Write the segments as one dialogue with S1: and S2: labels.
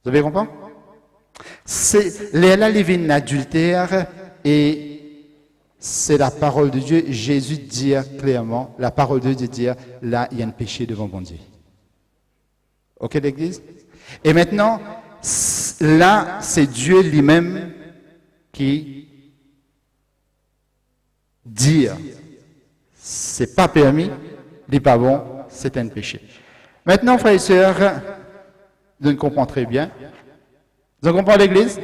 S1: Vous avez compris? C'est là les adultère et c'est la parole de Dieu. Jésus dit clairement, la parole de Dieu dit, là, il y a un péché devant bon Dieu. Ok, l'Église? Et maintenant, là, c'est Dieu lui-même qui dit, c'est pas permis, n'est pas bon, c'est un péché. Maintenant, frères et sœurs, vous comprenez très bien. Vous comprenez l'Église?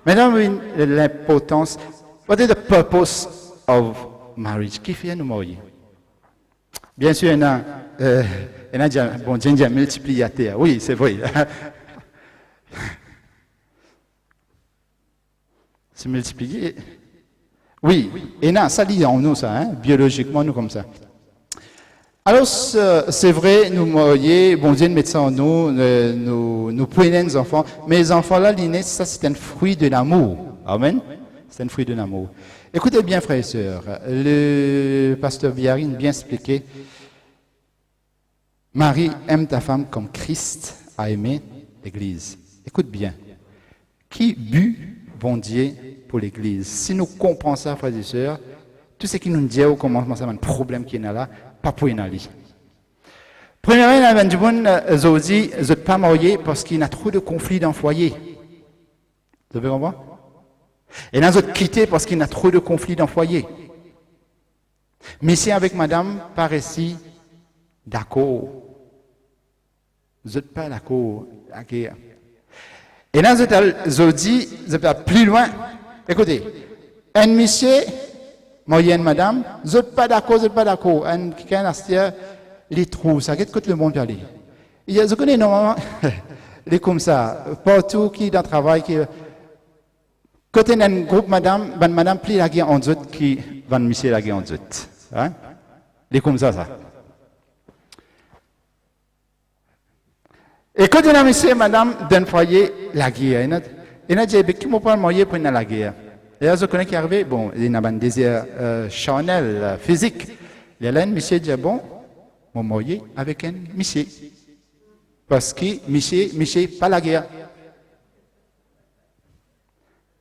S1: Maintenant, l'importance. What is the purpose of marriage? Qui fait nous marier? Bien sûr, il y a dit, bon, Dieu dit multiplicateur. Oui, c'est vrai. C'est multiplié. Oui, et non, ça lit en nous, ça, hein? Biologiquement, nous comme ça. Alors, c'est vrai, nous marier, bon Dieu met ça en nous, nous prenons nos enfants, mais les enfants là, l'inné, ça c'est un fruit de l'amour. Amen. C'est un fruit de l'amour. Écoutez bien, frères et sœurs, le pasteur Biarine bien expliqué. Marie, aime ta femme comme Christ a aimé l'Église. Écoute bien. Qui but bon Dieu pour l'Église? Si nous comprenons ça, frères et sœurs, tout ce qui nous dit au commencement, c'est un problème qui est là, pas pour y aller. Premièrement, il y a du monde, ils ne pas mariés parce qu'il y a trop de conflits dans le foyer. Vous avez compris? Et là, ils quitté parce qu'il y a trop de conflits dans le foyer. Mais si avec madame, par ici, d'accord. Vous n'êtes pas d'accord. Et là, ils dit, vous êtes plus loin. Écoutez, un monsieur, moyenne madame, vous n'êtes pas d'accord, vous n'êtes pas d'accord. Un quelqu'un les trous, ça qu'est-ce que le monde peut aller. Il y a, je connais normalement, les comme ça, partout qui dans le travail, qui, quand il y a un groupe madame, ben madame plie la guerre en deux, qui va monsieur la guerre en deux. Hein? Les comme ça. Et quand il y a monsieur et madame d'un foyer, la guerre, il y a dit, qui m'a pas marié pour la guerre? Et là, je connais qui est arrivé, bon, il y a un désir charnel, physique. Il y a là un monsieur dit, bon, mon marié avec un monsieur. Parce que monsieur, pas la guerre.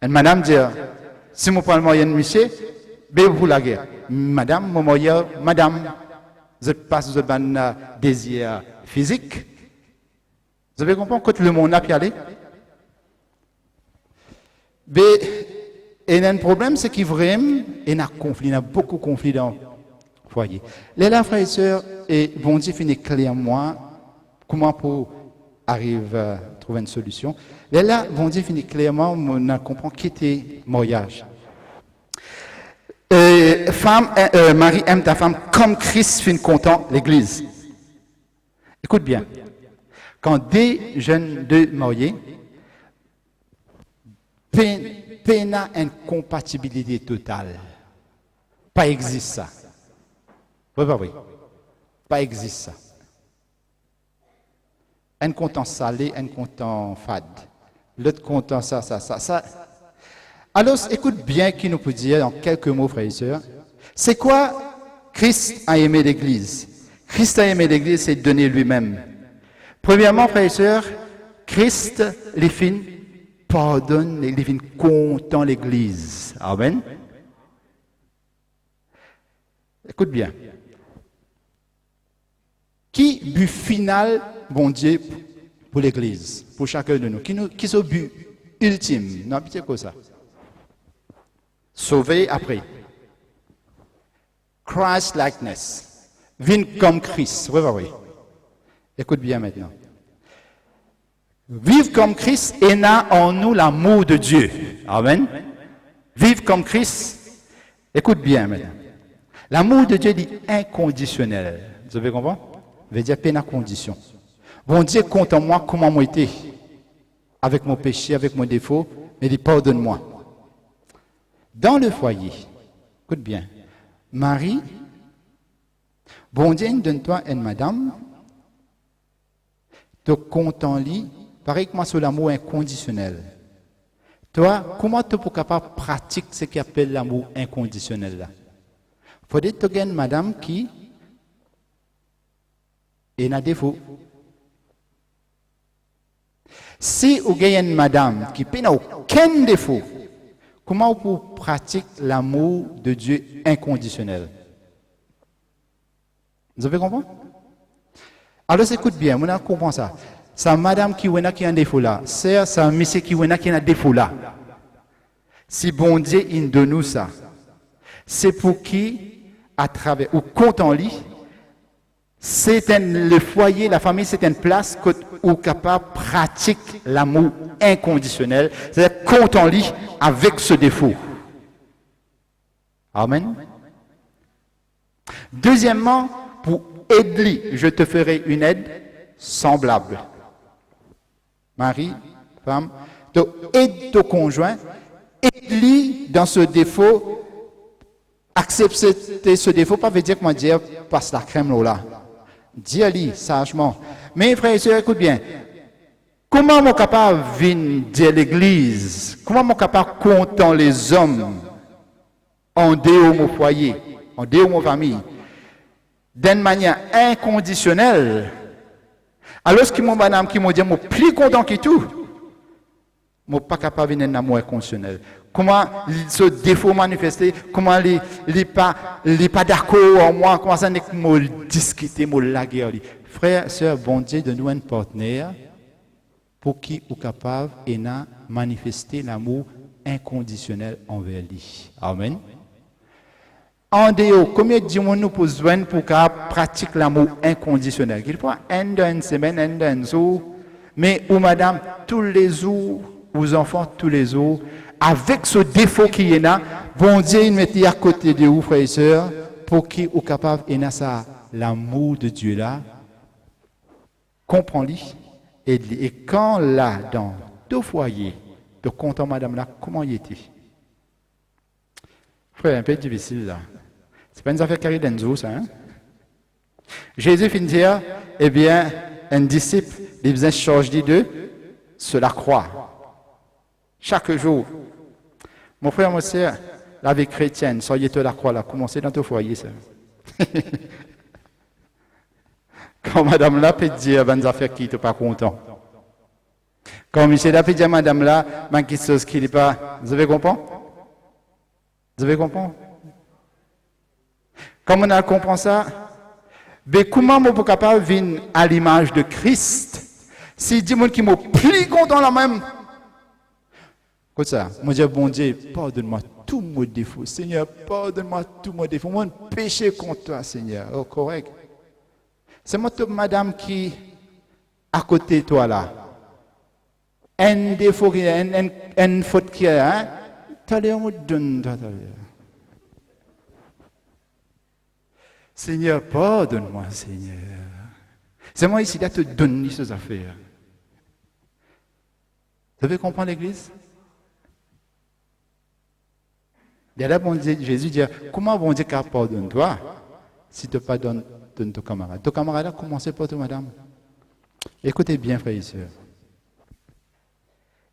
S1: Et madame dit, si mon pas marié un monsieur, ben pour la guerre. Madame, mon marié, madame, je passe de un désir physique. Vous avez compris quand le monde a pu aller? Mais il y a un problème, c'est qu'il vraiment, il y a conflit, il y a beaucoup de conflits dans le foyer. Les là, frères et sœurs, et bon Dieu finit clairement comment pour arriver à trouver une solution. Les là, bon Dieu finit clairement, on comprend qui était mariage. Marie aime ta femme comme Christ finit content l'Église. Écoute bien. Quand des jeunes deux mariés, peine incompatibilité totale. Pas existe ça. Oui. Pas existe ça. Un content salé, un content fade. L'autre content ça. Alors, écoute bien qui nous peut dire en quelques mots, frères et sœurs. C'est quoi Christ a aimé l'Église? Christ a aimé l'Église, c'est donner lui-même. Premièrement, frères et sœurs, Christ, les filles, pardonne, les filles content l'Église. Amen. Écoute bien. Qui but final, bon Dieu, pour l'Église, pour chacun de nous? Qui est le but ultime? Non, pitié quoi ça? Sauver après. Christ likeness. Vivre comme Christ. Oui. Écoute bien maintenant. Vivre comme Christ et n'a en nous l'amour de Dieu. Amen. Vivre comme Christ. Écoute bien maintenant. L'amour de Dieu est inconditionnel. Vous avez compris? Veut dire peine à condition. Bon Dieu compte en moi comment moi été. Avec mon péché, avec mon défaut, mais il dit pardonne-moi. Dans le foyer, écoute bien. Marie, bon Dieu donne-toi une madame. Te compte en lui, pareil que moi sur l'amour inconditionnel. Toi, comment tu es capable de pratiquer ce qu'on appelle l'amour inconditionnel là? Il faudrait que tu aies une madame qui est un défaut. Si vous avez une madame qui n'a aucun défaut, comment vous pratiquez l'amour de Dieu inconditionnel? Vous avez compris? Alors, écoute bien, on comprend ça. C'est madame qui a un défaut là. C'est monsieur qui a un défaut là. Si bon Dieu il donne nous ça, c'est pour qui, à travers, ou compte en lui, le foyer, la famille, c'est une place où capable pratique l'amour inconditionnel, c'est-à-dire compte en lui avec ce défaut. Amen. Deuxièmement, pour aider, je te ferai une aide semblable. Mari, femme, donc aide ton conjoint, aide-lui dans ce défaut. Accepter ce défaut, pas veut dire que moi dire passe la crème là. Dis-lui sagement. Mais frères et sœurs, écoute bien. Comment suis-je capable de venir dire l'église? Comment suis-je capable de compter les hommes en dehors de mon foyer, en dehors de ma famille, d'une manière inconditionnelle? Alors que mon madame qui m'a dit, je suis plus content que tout, je ne suis pas capable de venir un amour inconditionnel. Comment ce défaut manifesté, comment il n'est pas d'accord en moi, comment ça n'est que me discuter, me laguer. Frère, sœur, bon Dieu, de nous un partenaire pour qui est capable de manifester l'amour inconditionnel envers lui. Amen. En dehors, combien de gens nous besoin pour pratiquer l'amour inconditionnel? Il faut une semaine, un jour, mais ou madame, tous les jours, aux enfants, tous les jours, avec ce défaut qui est là, bon Dieu, il met à côté de vous, frères et sœurs, pour qui est capable de ça, l'amour de Dieu là, comprends-le, et quand là, dans deux foyers, de content madame là, comment il était? Frère, un peu difficile là. C'est pas une affaire carrée d'Enzo, ça, hein? Jésus finit dire, eh bien, un disciple, il faisait charge des deux sur la croix. Chaque jour. Mon frère, mon sœur, la vie chrétienne, soyez de la croix là, commencez dans ton foyer, ça. Quand madame là peut dire, ben, affaires qui n'étaient pas content. Quand monsieur là peut dire, madame là, ben, quelque chose qui n'est pas. Vous avez compris? Vous avez compris? Comme on a compris ça, mais comment on peut capable de venir à l'image de Christ si dit qui m'a plus content la même? Comme ça, moi dis bon Dieu, pardonne-moi tous mes défauts. Seigneur, pardonne-moi tous mes défauts. Moi, péché contre toi, Seigneur. Oh, correct. C'est moi, madame, qui à côté de toi là. Un défaut, une faute qui est, hein? T'as l'air, me donne, Seigneur, pardonne-moi, Seigneur. C'est moi ici là te donner ces affaires. Vous devez comprendre l'église? Et là, bon Dieu, Jésus dit, comment bon Dieu pardonne-toi si tu ne pardonnes ton camarade? Ton camarade a commencé par toi, madame. Écoutez bien, frères et sœurs.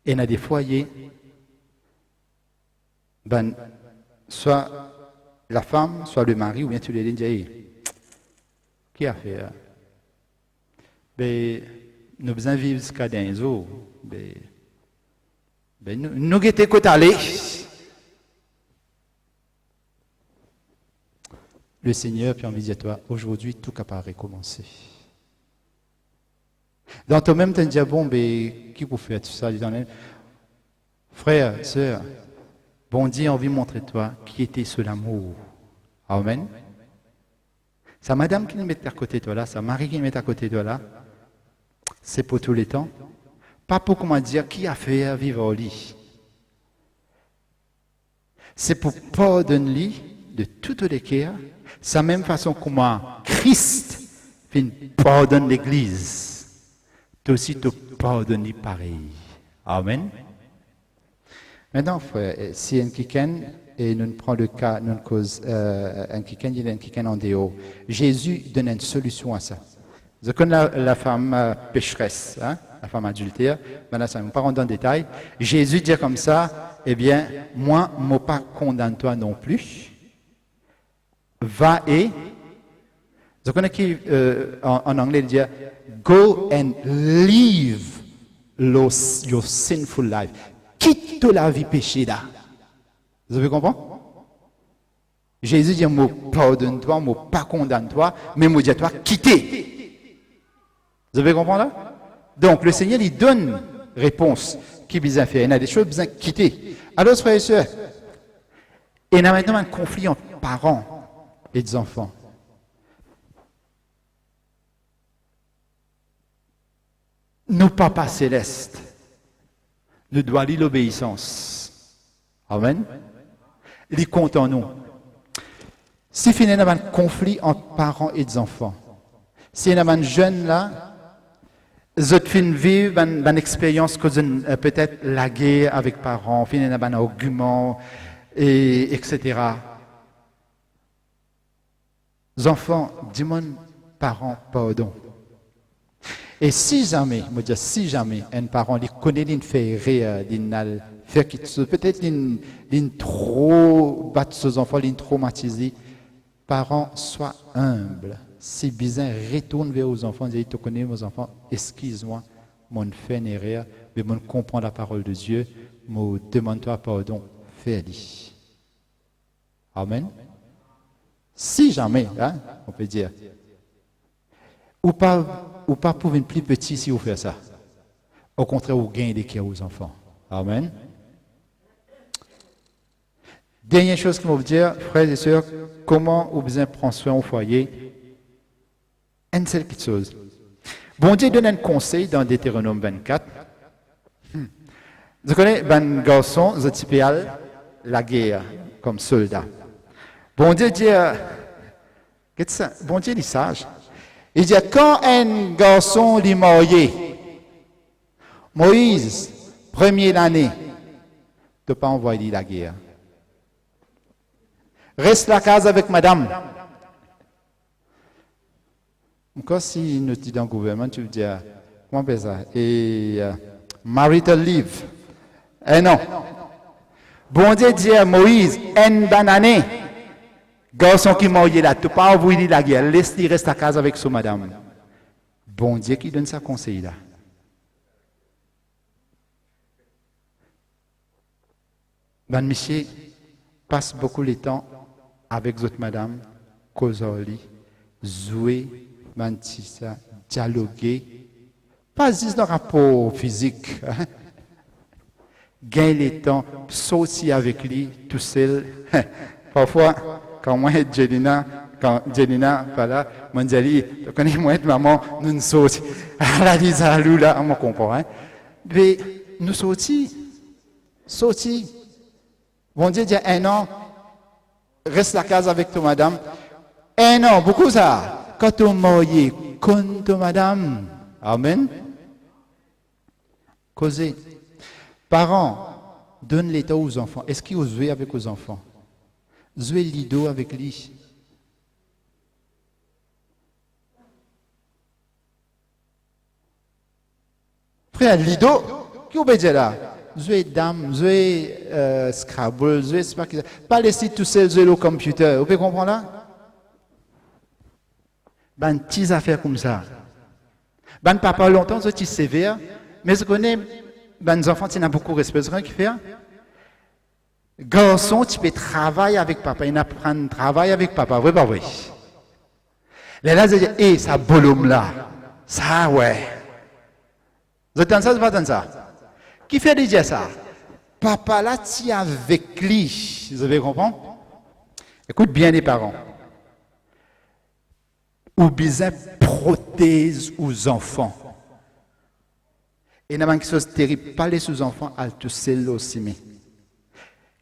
S1: Il y a des foyers, ben, soit la femme, soit le mari, ou bien tous les deux disent, qui a fait? Ben, nous besoin vivre jusqu'à 15 jours. Ben, nous étions côté aller. Le Seigneur, puis envie de dire, toi, aujourd'hui, tout capable recommencer. Dans toi-même, tu dis, bon, mais qui peut faire tout ça? Frère, sœur, bon Dieu, envie de montrer toi qui était ce l'amour. Amen. Sa madame qui nous met à côté de toi là, sa mari qui nous met à côté de toi là, c'est pour tous les temps. Pas pour comment dire qui a fait vivre au lit. C'est pour pardonner de toutes les cœurs. C'est la même façon comment Christ pardonne l'Église. Tu aussi te pardonnes pareil. Amen. Maintenant, frère, si un quelqu'un, et nous prenons le cas, nous cause un quelqu'un en dehors, Jésus donne une solution à ça. Vous connaissez la femme pécheresse, hein, la femme adultère, maintenant ça ne va pas rentrer dans le détail. Jésus dit comme ça, eh bien, moi, je ne pas condamne toi non plus. Va et, vous connaissez qui en anglais il dit go and leave your sinful life. Quitte la vie péchée là. Vous avez compris? Jésus dit, moi, pardonne-toi, moi, pas condamne-toi, mais moi, dis-toi, quittez. Vous avez compris là? Donc, le Seigneur, il donne réponse qui besoin faire. Il y a des choses besoin de quitter. Alors, frères et sœurs, il y a maintenant un conflit entre parents et des enfants. Nos papas célestes nous doivent l'obéissance. Amen. Il compte en nous. Si finalement il y a un conflit entre parents et des enfants, si il y a un jeune là, ils vivent une expérience peut-être la guerre avec parents, finalement un argument, etc. Les enfants, dis-moi, parents, pardon. Et si jamais, un parent il connaît qu'il fait rire, il fait quelque chose, peut-être qu'il trop battre ses enfants, il traumatisé, parents, sois humble. Si bizarre, retourne vers vos enfants, dis, tu connais vos enfants, excuse-moi, mon fait une erreur, mais mon comprend la parole de Dieu, me demande-toi pardon, fais-le. Amen. Si jamais, hein, on peut dire, ou pas pour une plus petit si vous faites ça. Au contraire, vous gagnez des cœurs aux enfants. Amen. Dernière chose que je veux dire, frères et sœurs, comment vous besoin prendre soin au foyer? Une seule petite chose. Bon Dieu donne un conseil dans Deutéronome 24. Vous connaissez un garçon, la guerre comme soldat. Bon Dieu dit, bon Dieu est sage. Il dit, quand un garçon est marié, Moïse, première année, ne pas envoyer la guerre. Reste la case avec madame. Encore si nous dit dans le gouvernement, tu veux dire, comment on fait ça? Et marital leave. Eh non. Bon Dieu dit à Moïse, une bonne année. Garçon qui marié là, tu pas envoyer la guerre, laisse-le rester à casa avec son madame. Bon Dieu qui donne ça conseil là. Ben monsieur passe beaucoup de temps avec votre madame, causer, jouer, mentir, dialoguer, pas juste dans le rapport physique. Gagne le temps, sortir avec lui tout seul. Parfois, quand moi et Jelina pas là, moi je dis, tu connais moi et maman, nous nous sortons. La Lisa là, on me comprend. Hein? Mais nous sortis. Bon Dieu dit un an, reste la case avec ton madame. Un an, beaucoup ça. Quand tu es marié, con ton madame. Amen. Causez. Parents, donne l'état aux enfants. Est-ce qu'ils osent jouer avec les enfants? Jouer lido avec lui. Frère, lido, qui vous dire là? Jouer dame, jouer Scrabble, jouer pas laisser tout seul jouer au computer. Vous pouvez comprendre là? Ben, petites affaires comme ça. Ben, papa longtemps, c'est sévère, mais je connais, ben, les enfants, ils n'ont beaucoup de respect. C'est ce qu'ils font. Garçon, tu peux travailler avec papa, il apprend à travailler avec papa, oui, pas vrai. Là, je dis, hé, ça bolome là. Ça, ouais. Vous entendez ça, vous entendez ça? Qui fait déjà ça? Papa là, tu es avec lui. Vous avez compris? Écoute bien les parents. Ou bien prothèse aux enfants. Et il y a quelque chose de terrible. Pas les sous-enfants, à tout seul aussi.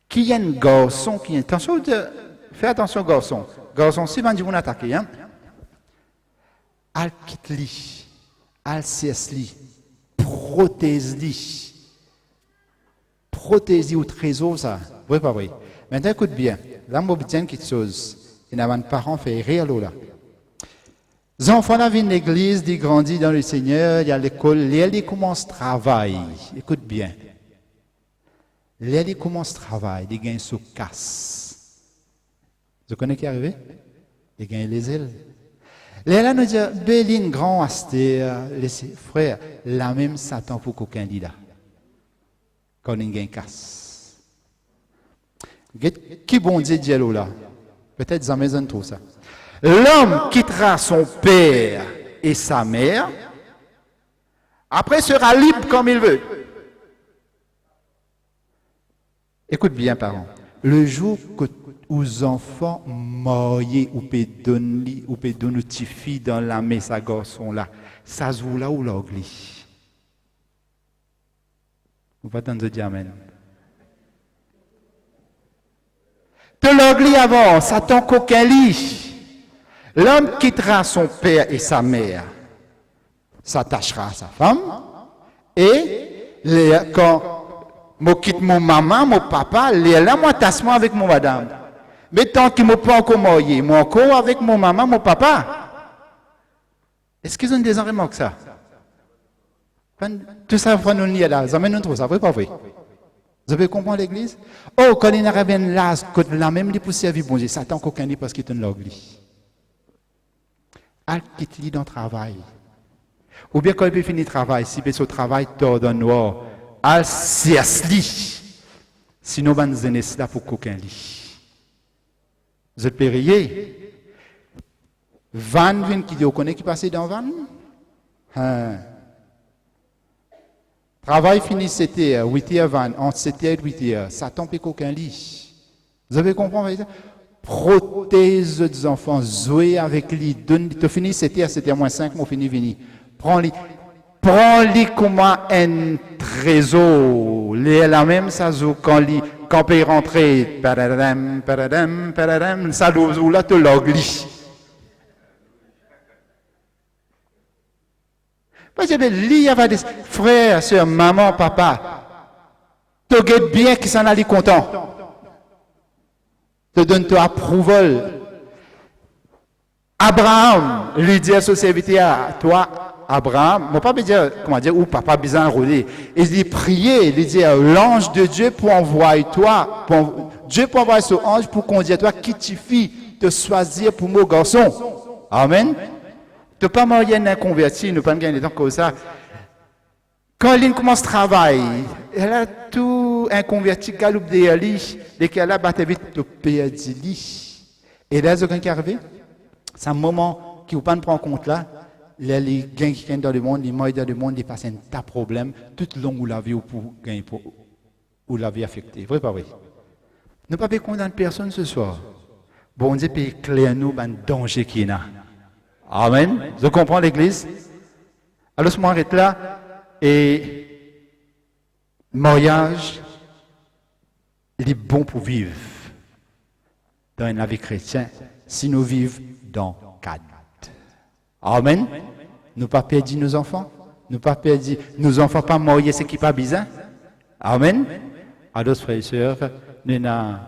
S1: Qui y a un garçon qui est. Attention, fais attention, garçon. Garçon, si vous attaquer, hein? Al quitte lui, al cesse lui, prothèse lui. Protéger au trésor, ça. Oui, pas vrai. Maintenant, écoute bien. Là, je vais dire quelque chose. Il y a un parent qui fait rire là. Les enfants là viennent à l'église, ils grandissent dans le Seigneur, il y a l'école, ils commencent à travailler. Écoute bien. Ils commencent à travailler, ils gagnent sous casse. Vous connaissez qui est arrivé? Ils gagnent les ailes. Là, nous disons, Béline, grand astère, les frères, la même Satan pour qu'aucun dit là. Quand il y a un casse. Qui bon Dieu dit là? Peut-être ça maison trop ça. L'homme quittera son père et sa mère, après sera libre comme il veut. Écoute bien, parents. Le jour que aux enfants mariés ou peut donner une fille dans la main sa garçon là, ça se voit là ou l'ogli. Vous pas entendre dire amen. De l'ogli avant, Satan qu'aucun lit. L'homme quittera son père et sa mère, s'attachera à sa femme, et quand je quitte mon maman, mon papa, là, moi, tasse-moi avec mon madame. Mais tant qu'il ne m'a pas encore marié, moi encore avec mon maman, mon papa. Est-ce qu'ils ont des arguments que ça? Tout ça, il nous lier là. Ça mène trop, ça, vrai pas vrai? Vous avez compris l'église? Oh, quand il y a bien là, la même les poussières vie, bon Dieu, Satan qu'aucun lit parce qu'il est une l'église. Al quitte lit dans le travail. Ou bien quand il peut finir le travail, si il fait travail, tord dans le noir, al sieste lit. Sinon, on va là pour qu'aucun lit. Vous êtes périer. Van vient qui dit, vous connaissez qui passait dans Van? Travail fini, c'était 8h Van, entre 7h et 8h. Ça tombe qu'aucun lit. Vous avez compris? Protège des enfants, jouer avec lui. Tu finis 7h, 7h-5, moi fini, fini. Prends-les comme un trésor. La même ça joue quand il rentre, ça joue là, tu l'oglis. Parce que il y avait des frères, sœurs, maman, papa. Tu regardes bien qui s'en allait content. Te donne ton approval. Abraham lui dit à son serviteur, toi, Abraham, mon papa dire, comment dire, ou papa bizarre enrôlé. Il dit, priez, il dit, l'ange de Dieu pour envoyer toi, Dieu pour envoyer ce ange pour conduire toi, qui t'y fit te choisir pour mon garçon. Amen. Tu n'as pas marié un converti, ne pas gagner temps comme ça. Quand il commence le travail, elle a tout un converti galoupe de lui, dès qu'elle a battu vite, tu perds lui. Et là, ce qui est arrivé, c'est un moment qui ne peut pas prendre en compte là. Les gains qui sont dans le monde, les moyens dans le monde, ils passent un tas de problèmes tout le long où la vie ou la vie affectée. Vrai pas vrai? Ne pas condamner personne ce soir. Bon Dieu peut éclairer nous un danger qui est là. Amen. Je comprends l'église. Alors, je m'arrête là. Et mariage, il est bon pour vivre dans la vie chrétienne si nous vivons dans le cadre. Amen. Nous pas perdre nos enfants. Nous pas perdre nos enfants pas mariés, c'est qui pas bizarre. Amen. Alors, frères et sœurs, nous avons